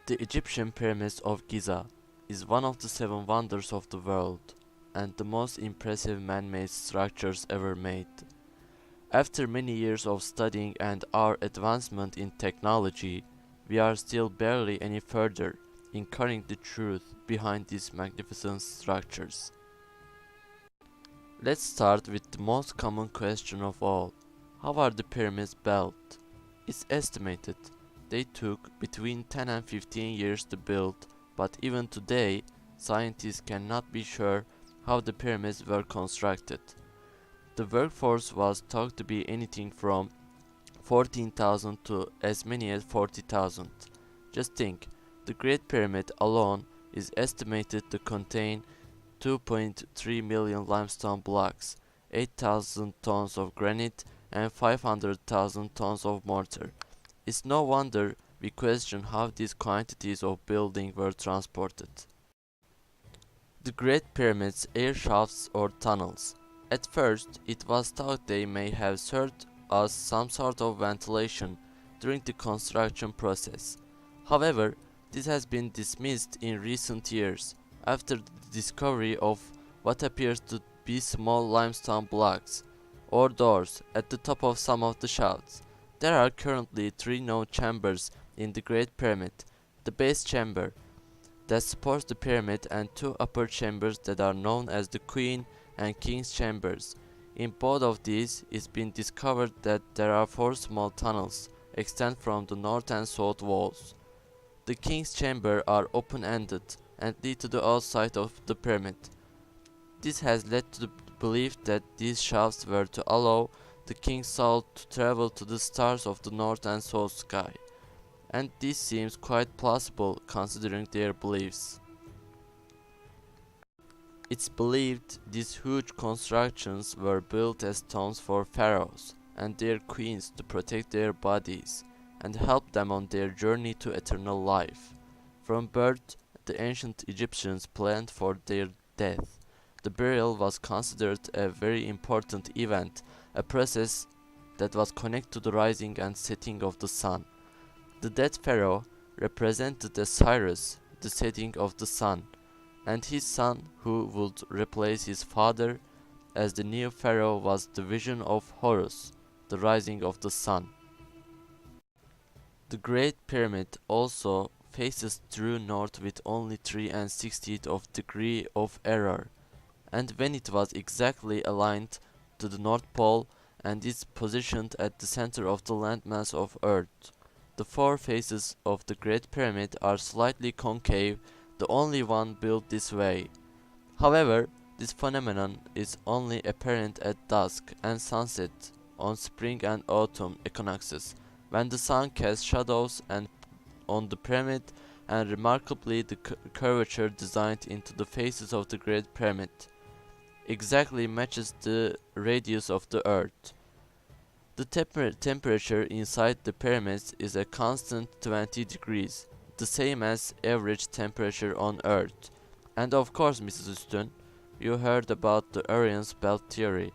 The Egyptian Pyramids of Giza is one of the seven wonders of the world and the most impressive man-made structures ever made. After many years of studying and our advancement in technology, we are still barely any further in uncovering the truth behind these magnificent structures. Let's start with the most common question of all. How are the pyramids built? It's estimated they took between 10 and 15 years to build, but even today, scientists cannot be sure how the pyramids were constructed. The workforce was thought to be anything from 14,000 to as many as 40,000. Just think, the Great Pyramid alone is estimated to contain 2.3 million limestone blocks, 8,000 tons of granite, and 500,000 tons of mortar. It's no wonder we question how these quantities of building were transported. The Great Pyramid's air shafts or tunnels. At first, it was thought they may have served as some sort of ventilation during the construction process. However, this has been dismissed in recent years after the discovery of what appears to be small limestone blocks or doors at the top of some of the shafts. There are currently three known chambers in the Great Pyramid: the base chamber that supports the pyramid and two upper chambers that are known as the Queen and King's chambers. In both of these, it's been discovered that there are four small tunnels extend from the north and south walls. The King's chamber are open-ended and lead to the outside of the pyramid. This has led to the belief that these shafts were to allow the King's soul to travel to the stars of the north and south sky, and this seems quite plausible considering their beliefs. It's believed these huge constructions were built as tombs for pharaohs and their queens to protect their bodies and help them on their journey to eternal life. From birth, the ancient Egyptians planned for their death. The burial was considered a very important event, a process that was connected to the rising and setting of the sun. The dead pharaoh represented Cyrus, the setting of the sun, and his son who would replace his father as the new pharaoh was the vision of Horus, the rising of the sun. The Great Pyramid also faces true north with only 3/60 of degree of error, and when it was exactly aligned to the North Pole and is positioned at the center of the landmass of Earth. The four faces of the Great Pyramid are slightly concave, the only one built this way. However, this phenomenon is only apparent at dusk and sunset on spring and autumn equinoxes, when the sun casts shadows on the pyramid, and remarkably the curvature designed into the faces of the Great Pyramid exactly matches the radius of the Earth. The temperature inside the pyramids is a constant 20 degrees, the same as average temperature on Earth. And of course, Mrs. Üstün, you heard about the Orion's belt theory.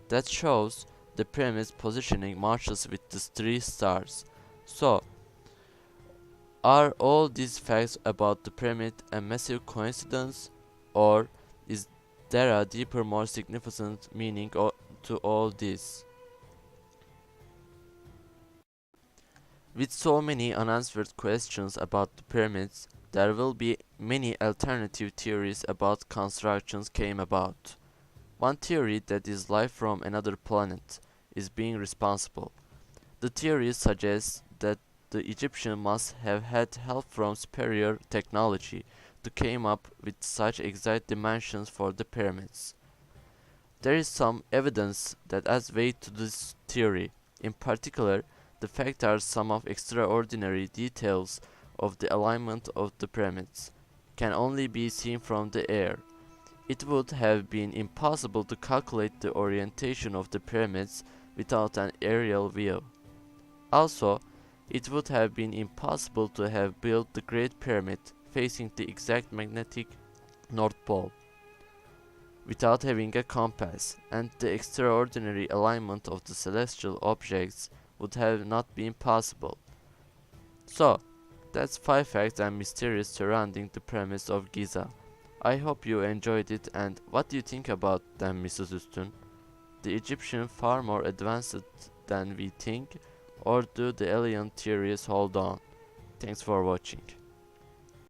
That shows the pyramid's positioning matches with the three stars. So, are all these facts about the pyramid a massive coincidence, or is there a deeper, more significant meaning to all this? With so many unanswered questions about the pyramids, there will be many alternative theories about constructions came about. One theory that is life from another planet is being responsible. The theory suggests that the Egyptians must have had help from superior technology to come up with such exact dimensions for the pyramids. There is some evidence that adds weight to this theory. In particular, the fact are some of extraordinary details of the alignment of the pyramids can only be seen from the air. It would have been impossible to calculate the orientation of the pyramids without an aerial view. Also, it would have been impossible to have built the Great Pyramid facing the exact magnetic North Pole without having a compass, and the extraordinary alignment of the celestial objects would have not been possible. So, That's 5 facts and mysteries surrounding the premise of Giza. I hope you enjoyed it, and what do you think about them, Mrs. Üstün? The Egyptian far more advanced than we think, or do the alien theories hold on? Thanks for watching.